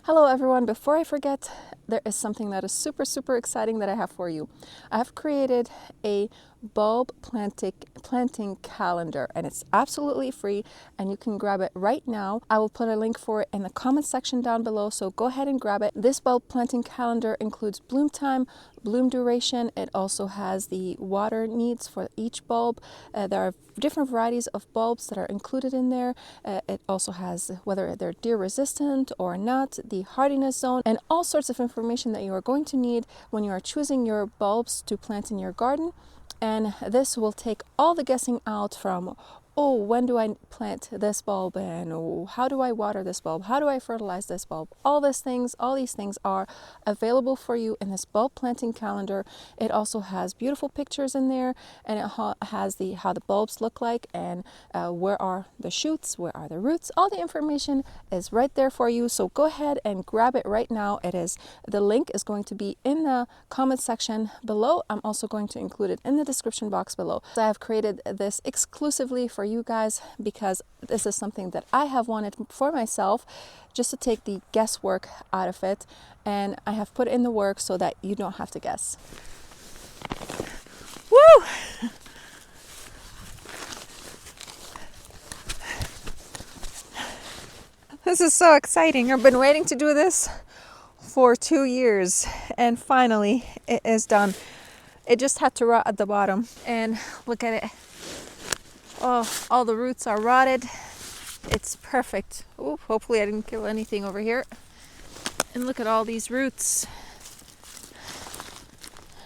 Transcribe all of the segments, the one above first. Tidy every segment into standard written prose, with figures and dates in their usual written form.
Hello everyone, before I forget, there is something that is super exciting that I have for you. I have created a bulb planting calendar and it's absolutely free and you can grab it right now. I will put a link for it in the comment section down below, so go ahead and grab it. This bulb planting calendar includes bloom time, bloom duration. It also has the water needs for each bulb. There are different varieties of bulbs that are included in there. It also has whether they're deer resistant or not, the hardiness zone, and all sorts of information that you are going to need when you are choosing your bulbs to plant in your garden. And this will take all the guessing out from, oh, when do I plant this bulb, and oh, how do I water this bulb, how do I fertilize this bulb. All these things are available for you in this bulb planting calendar. It also has beautiful pictures in there, and it has how the bulbs look like, and where are the shoots, where are the roots. All the information is right there for you, so go ahead and grab it right now. The link is going to be in the comment section below. I'm also going to include it in the description box below. So I have created this exclusively for you guys because this is something that I have wanted for myself, just to take the guesswork out of it, and I have put in the work so that you don't have to guess. Woo! This is so exciting. I've been waiting to do this for 2 years and finally it is done. It just had to rot at the bottom, and look at it. Oh, all the roots are rotted. It's perfect. Oh, hopefully I didn't kill anything over here. And look at all these roots.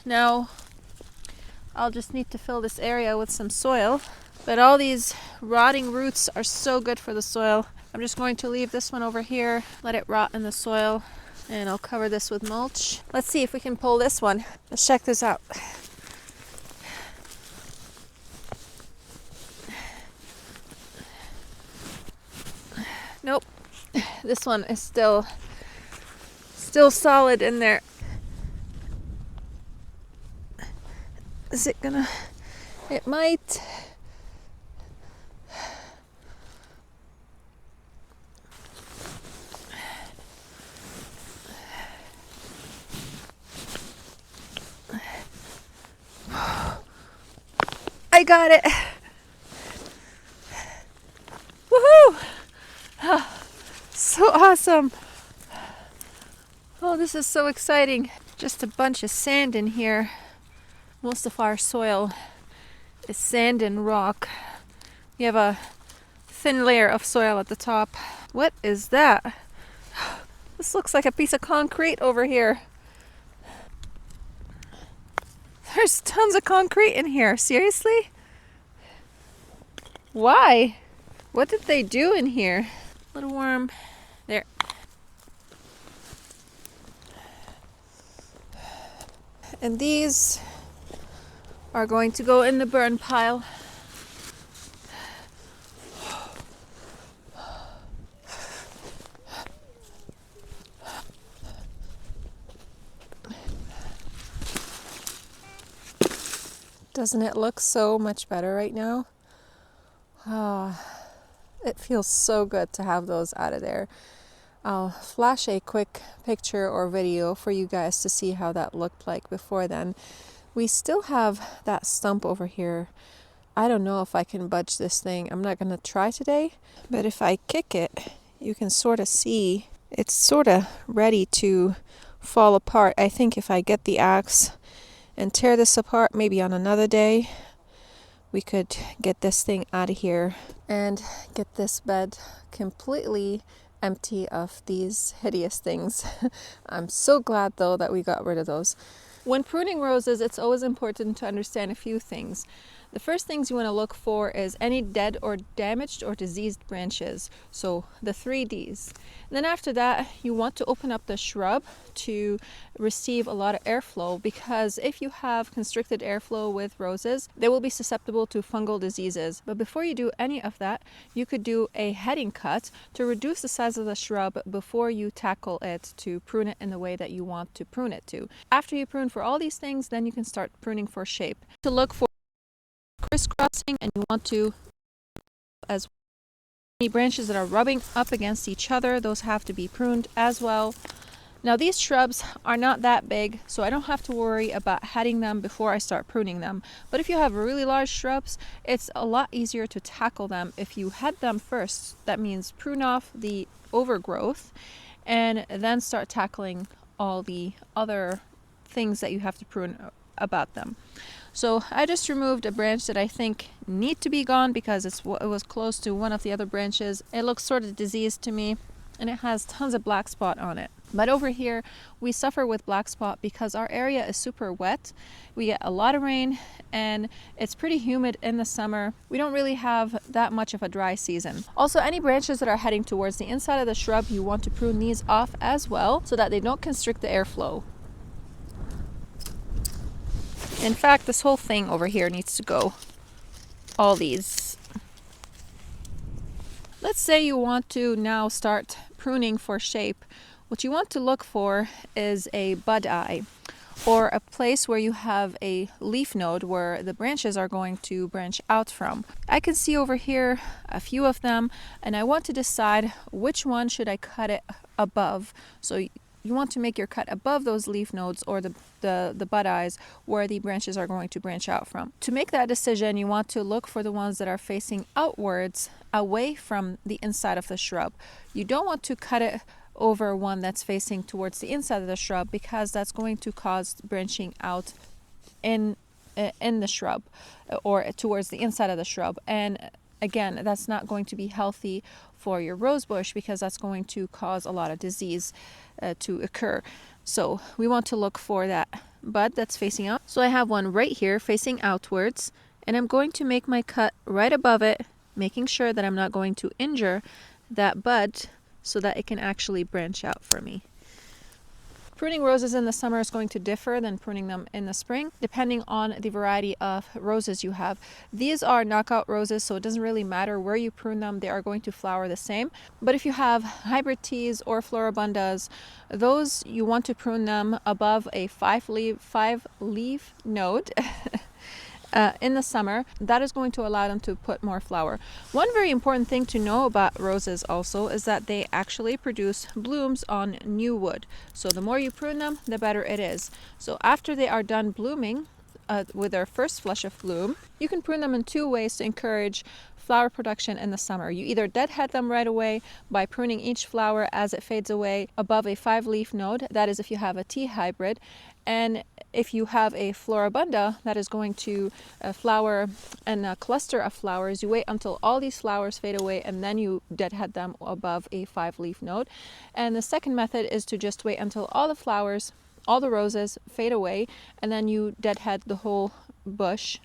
Now I'll just need to fill this area with some soil, but all these rotting roots are so good for the soil. I'm just going to leave this one over here, let it rot in the soil, and I'll cover this with mulch. Let's see if we can pull this one. Let's check this out. Nope, this one is still solid in there. Is it gonna? It might. I got it. Woohoo! Oh, so awesome. Oh, this is so exciting. Just a bunch of sand in here. Most of our soil is sand and rock. You have a thin layer of soil at the top. What is that? This looks like a piece of concrete over here. There's tons of concrete in here. Seriously? Why? What did they do in here? Little worm. There. And these are going to go in the burn pile. Doesn't it look so much better right now? Ah, it feels so good to have those out of there. I'll flash a quick picture or video for you guys to see how that looked like before then. We still have that stump over here. I don't know if I can budge this thing. I'm not going to try today, but if I kick it, you can sort of see it's sort of ready to fall apart. I think if I get the axe and tear this apart, maybe on another day, we could get this thing out of here and get this bed completely empty of these hideous things. I'm so glad though that we got rid of those. When pruning roses, it's always important to understand a few things. The first things you want to look for is any dead or damaged or diseased branches. So the 3 Ds. And then after that, you want to open up the shrub to receive a lot of airflow, because if you have constricted airflow with roses, they will be susceptible to fungal diseases. But before you do any of that, you could do a heading cut to reduce the size of the shrub before you tackle it to prune it in the way that you want to prune it to. After you prune for all these things, then you can start pruning for shape. To look for crisscrossing, and you want to as Any branches that are rubbing up against each other, those have to be pruned as well. Now these shrubs are not that big, so I don't have to worry about heading them before I start pruning them. But if you have really large shrubs, it's a lot easier to tackle them if you head them first. That means prune off the overgrowth and then start tackling all the other things that you have to prune about them. So I just removed a branch that I think need to be gone because it was close to one of the other branches. It looks sort of diseased to me, and it has tons of black spot on it. But over here we suffer with black spot because our area is super wet. We get a lot of rain and it's pretty humid in the summer. We don't really have that much of a dry season. Also, any branches that are heading towards the inside of the shrub, you want to prune these off as well so that they don't constrict the airflow. In fact, this whole thing over here needs to go. All these. Let's say you want to now start pruning for shape. What you want to look for is a bud eye, or a place where you have a leaf node where the branches are going to branch out from. I can see over here a few of them, and I want to decide which one should I cut it above. So you want to make your cut above those leaf nodes or the bud eyes where the branches are going to branch out from. To make that decision, you want to look for the ones that are facing outwards, away from the inside of the shrub. You don't want to cut it over one that's facing towards the inside of the shrub because that's going to cause branching out in the shrub or towards the inside of the shrub. And again, that's not going to be healthy for your rose bush because that's going to cause a lot of disease to occur. So we want to look for that bud that's facing out. So I have one right here facing outwards, and I'm going to make my cut right above it, making sure that I'm not going to injure that bud so that it can actually branch out for me. Pruning roses in the summer is going to differ than pruning them in the spring, depending on the variety of roses you have. These are knockout roses, so it doesn't really matter where you prune them, they are going to flower the same. But if you have hybrid teas or floribundas, those you want to prune them above a five leaf node. In the summer, that is going to allow them to put more flower. One very important thing to know about roses also is that they actually produce blooms on new wood. So the more you prune them, the better it is. So after they are done blooming with their first flush of bloom, you can prune them in two ways to encourage flower production in the summer. You either deadhead them right away by pruning each flower as it fades away above a 5-leaf node. That is if you have a tea hybrid. And if you have a floribunda that is going to flower in a cluster of flowers, you wait until all these flowers fade away and then you deadhead them above a 5-leaf node. And the second method is to just wait until all the flowers, all the roses fade away, and then you deadhead the whole bush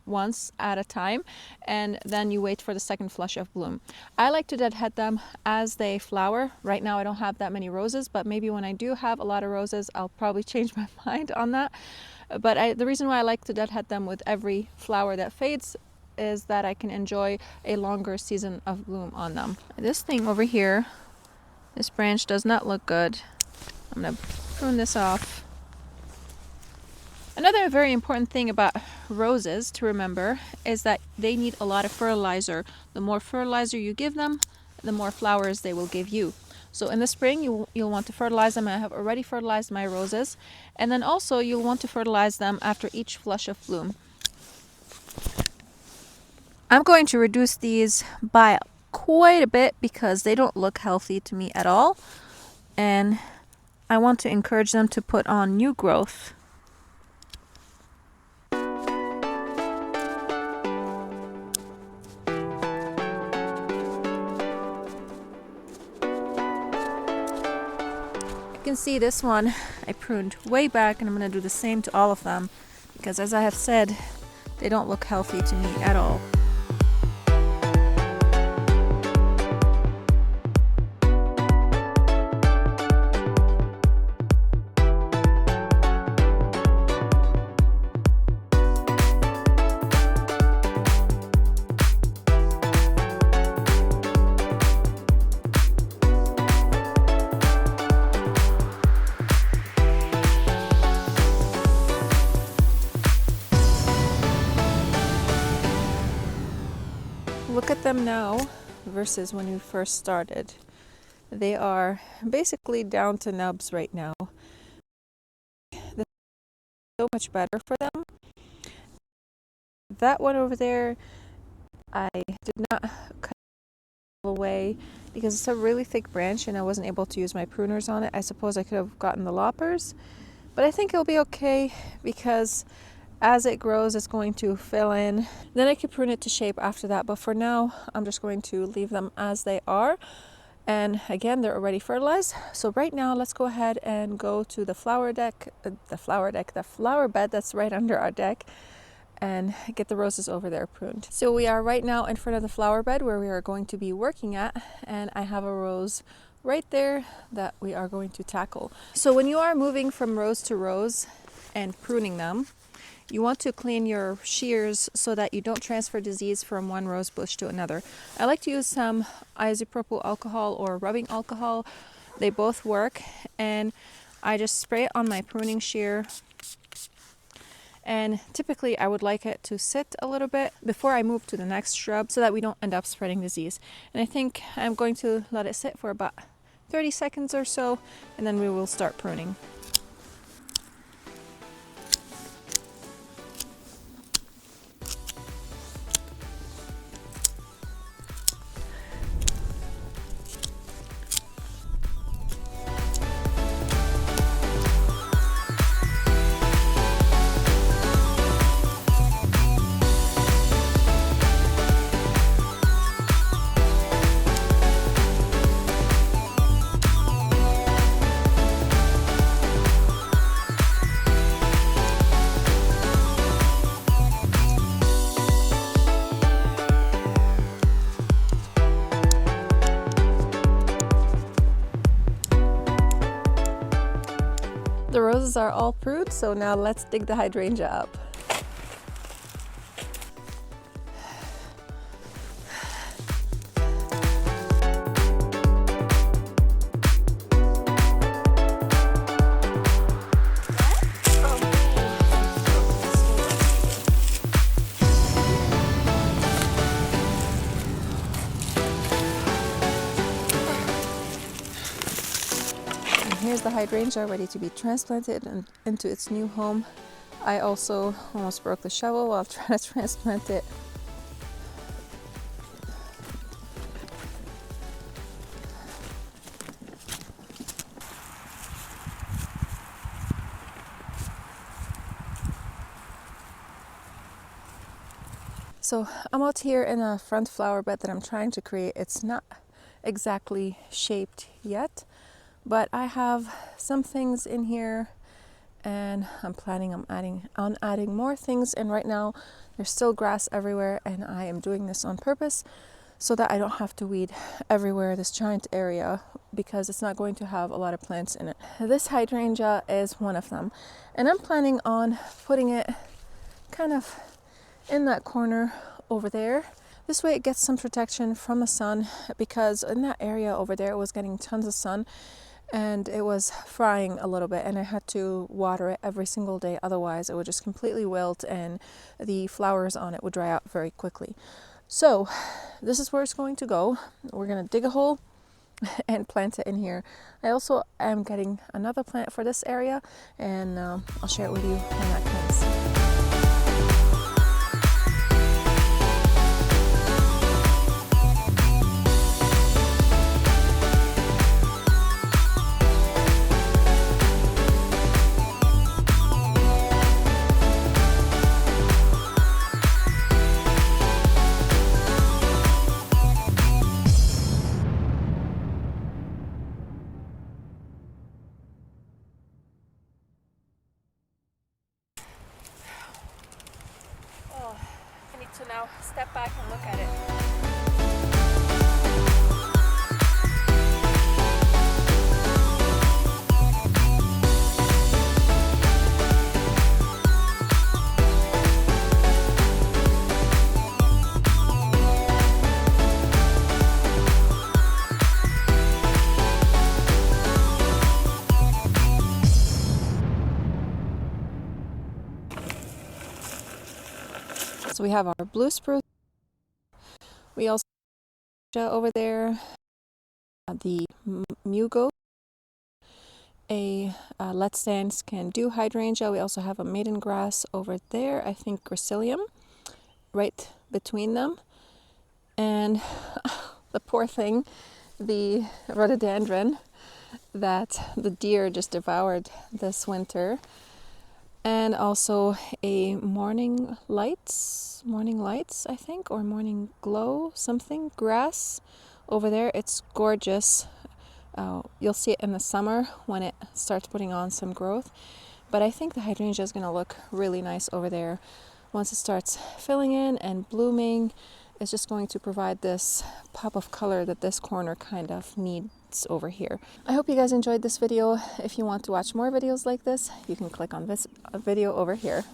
once at a time, and then you wait for the second flush of bloom. I like to deadhead them as they flower. Right now I don't have that many roses, but maybe when I do have a lot of roses, I'll probably change my mind on that. But the reason why I like to deadhead them with every flower that fades is that I can enjoy a longer season of bloom on them. This thing over here, this branch does not look good. I'm gonna prune this off. Another very important thing about roses to remember is that they need a lot of fertilizer. The more fertilizer you give them, the more flowers they will give you. So in the spring, you'll want to fertilize them. I have already fertilized my roses. And then also you'll want to fertilize them after each flush of bloom. I'm going to reduce these by quite a bit because they don't look healthy to me at all. And I want to encourage them to put on new growth. You can see this one I pruned way back, and I'm going to do the same to all of them because, as I have said, they don't look healthy to me at all. Look at them now. versus when we first started. They are basically down to nubs right now. This is so much better for them. That one over there, I did not cut away because it's a really thick branch and I wasn't able to use my pruners on it. I suppose I could have gotten the loppers, but I think it'll be okay because as it grows, it's going to fill in. Then I could prune it to shape after that, but for now, I'm just going to leave them as they are. And again, they're already fertilized. So right now, let's go ahead and go to the flower bed that's right under our deck, and get the roses over there pruned. So we are right now in front of the flower bed where we are going to be working at, and I have a rose right there that we are going to tackle. So when you are moving from rose to rose and pruning them, you want to clean your shears so that you don't transfer disease from one rose bush to another. I like to use some isopropyl alcohol or rubbing alcohol. They both work, and I just spray it on my pruning shear. And typically I would like it to sit a little bit before I move to the next shrub so that we don't end up spreading disease. And I think I'm going to let it sit for about 30 seconds or so, and then we will start pruning. The roses are all pruned, so now let's dig the hydrangea up. Here's the hydrangea ready to be transplanted into its new home. I also almost broke the shovel while trying to transplant it. So I'm out here in a front flower bed that I'm trying to create. It's not exactly shaped yet, but I have some things in here, and I'm planning on adding more things. And right now there's still grass everywhere, and I am doing this on purpose so that I don't have to weed everywhere this giant area, because it's not going to have a lot of plants in it. This hydrangea is one of them, and I'm planning on putting it kind of in that corner over there. This way it gets some protection from the sun, because in that area over there it was getting tons of sun and it was frying a little bit, and I had to water it every single day, otherwise it would just completely wilt and the flowers on it would dry out very quickly. So this is where it's going to go. We're going to dig a hole and plant it in here. I also am getting another plant for this area, and I'll share it with you when that comes. I need to now step back and look at it. So we have our blue spruce. We also over there, the Mugo, a Let's Dance Can Do hydrangea. We also have a maiden grass over there, I think gracilium, right between them. And the poor thing, the rhododendron that the deer just devoured this winter. And also a morning lights, I think, or morning glow, something, grass over there. It's gorgeous. You'll see it in the summer when it starts putting on some growth. But I think the hydrangea is going to look really nice over there. Once it starts filling in and blooming, it's just going to provide this pop of color that this corner kind of needs over here. I hope you guys enjoyed this video. If you want to watch more videos like this, you can click on this video over here.